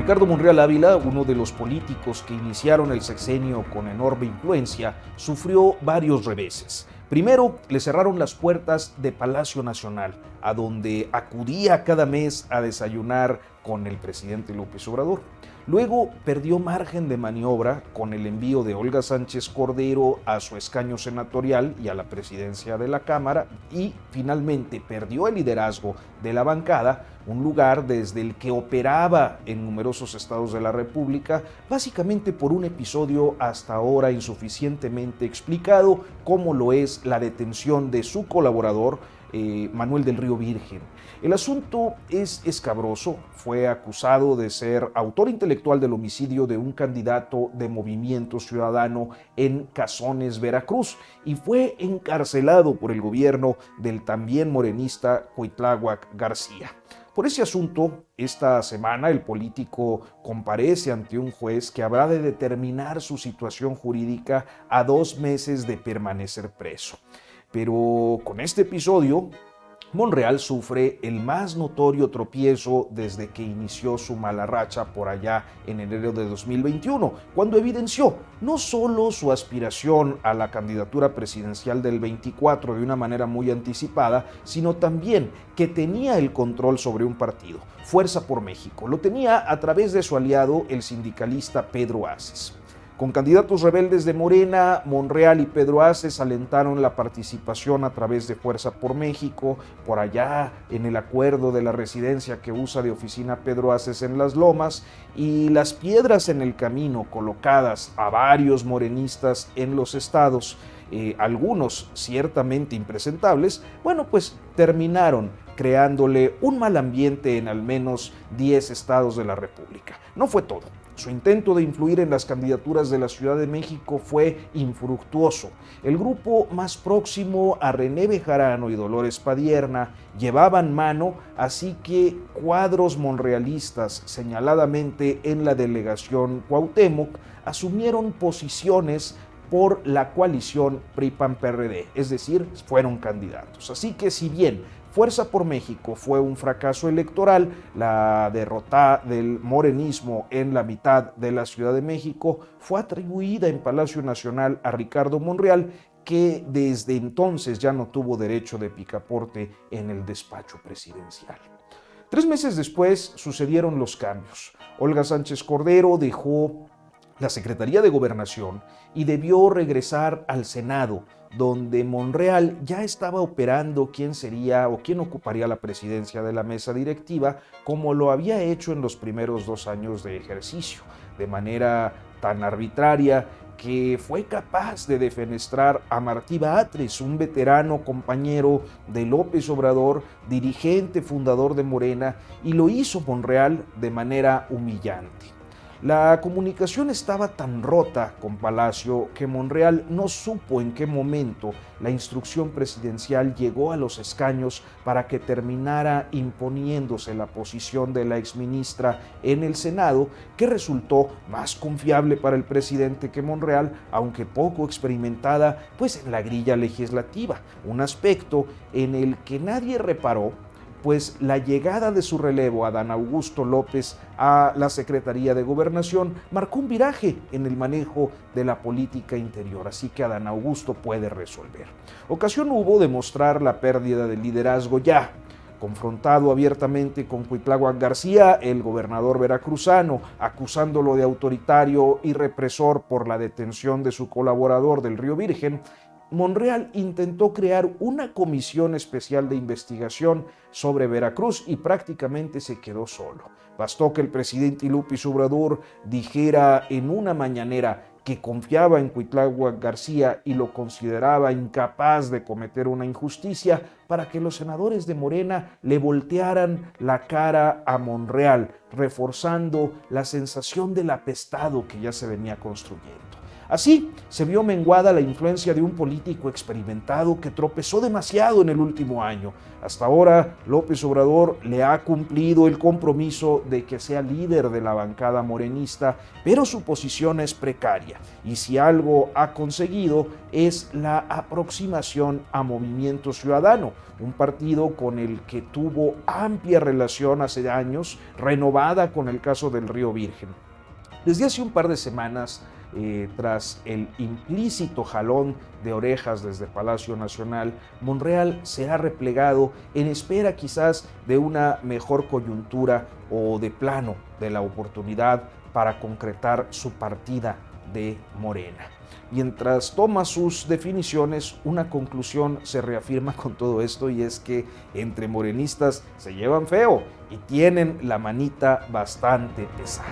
Ricardo Monreal Ávila, uno de los políticos que iniciaron el sexenio con enorme influencia, sufrió varios reveses. Primero, le cerraron las puertas de Palacio Nacional, a donde acudía cada mes a desayunar con el presidente López Obrador. Luego perdió margen de maniobra con el envío de Olga Sánchez Cordero a su escaño senatorial y a la presidencia de la Cámara, y finalmente perdió el liderazgo de la bancada, un lugar desde el que operaba en numerosos estados de la República, básicamente por un episodio hasta ahora insuficientemente explicado, como lo es la detención de su colaborador, Manuel del Río Virgen. El asunto es escabroso. Fue acusado de ser autor intelectual del homicidio de un candidato de Movimiento Ciudadano en Cazones, Veracruz, y fue encarcelado por el gobierno del también morenista Cuitláhuac García. Por ese asunto, esta semana el político comparece ante un juez que habrá de determinar su situación jurídica a 2 meses de permanecer preso. Pero con este episodio, Monreal sufre el más notorio tropiezo desde que inició su mala racha por allá en enero de 2021, cuando evidenció no solo su aspiración a la candidatura presidencial del 24 de una manera muy anticipada, sino también que tenía el control sobre un partido, Fuerza por México. Lo tenía a través de su aliado, el sindicalista Pedro Aces. Con candidatos rebeldes de Morena, Monreal y Pedro Aces alentaron la participación a través de Fuerza por México, por allá en el acuerdo de la residencia que usa de oficina Pedro Aces en Las Lomas, y las piedras en el camino colocadas a varios morenistas en los estados, algunos ciertamente impresentables, pues terminaron creándole un mal ambiente en al menos 10 estados de la República. No fue todo. Su intento de influir en las candidaturas de la Ciudad de México fue infructuoso. El grupo más próximo a René Bejarano y Dolores Padierna llevaban mano, así que cuadros monrealistas, señaladamente en la delegación Cuauhtémoc, asumieron posiciones por la coalición PRI-PAN-PRD, es decir, fueron candidatos. Así que si bien Fuerza por México fue un fracaso electoral, la derrota del morenismo en la mitad de la Ciudad de México fue atribuida en Palacio Nacional a Ricardo Monreal, que desde entonces ya no tuvo derecho de picaporte en el despacho presidencial. 3 meses después sucedieron los cambios. Olga Sánchez Cordero dejó la Secretaría de Gobernación y debió regresar al Senado, donde Monreal ya estaba operando quién sería o quién ocuparía la presidencia de la mesa directiva, como lo había hecho en los primeros 2 años de ejercicio, de manera tan arbitraria que fue capaz de defenestrar a Martí Batres, un veterano compañero de López Obrador, dirigente fundador de Morena, y lo hizo Monreal de manera humillante. La comunicación estaba tan rota con Palacio que Monreal no supo en qué momento la instrucción presidencial llegó a los escaños para que terminara imponiéndose la posición de la exministra en el Senado, que resultó más confiable para el presidente que Monreal, aunque poco experimentada en la grilla legislativa, un aspecto en el que nadie reparó, pues la llegada de su relevo, Adán Augusto López, a la Secretaría de Gobernación marcó un viraje en el manejo de la política interior, así que Adán Augusto puede resolver. Ocasión hubo de mostrar la pérdida de liderazgo ya. Confrontado abiertamente con Cuitláhuac García, el gobernador veracruzano, acusándolo de autoritario y represor por la detención de su colaborador del Río Virgen, Monreal intentó crear una comisión especial de investigación sobre Veracruz y prácticamente se quedó solo. Bastó que el presidente López Obrador dijera en una mañanera que confiaba en Cuitláhuac García y lo consideraba incapaz de cometer una injusticia para que los senadores de Morena le voltearan la cara a Monreal, reforzando la sensación del apestado que ya se venía construyendo. Así, se vio menguada la influencia de un político experimentado que tropezó demasiado en el último año. Hasta ahora, López Obrador le ha cumplido el compromiso de que sea líder de la bancada morenista, pero su posición es precaria. Y si algo ha conseguido es la aproximación a Movimiento Ciudadano, un partido con el que tuvo amplia relación hace años, renovada con el caso del Río Virgen. Desde hace un par de semanas, tras el implícito jalón de orejas desde Palacio Nacional, Monreal se ha replegado en espera quizás de una mejor coyuntura o de plano de la oportunidad para concretar su partida de Morena. Mientras toma sus definiciones, una conclusión se reafirma con todo esto, y es que entre morenistas se llevan feo y tienen la manita bastante pesada.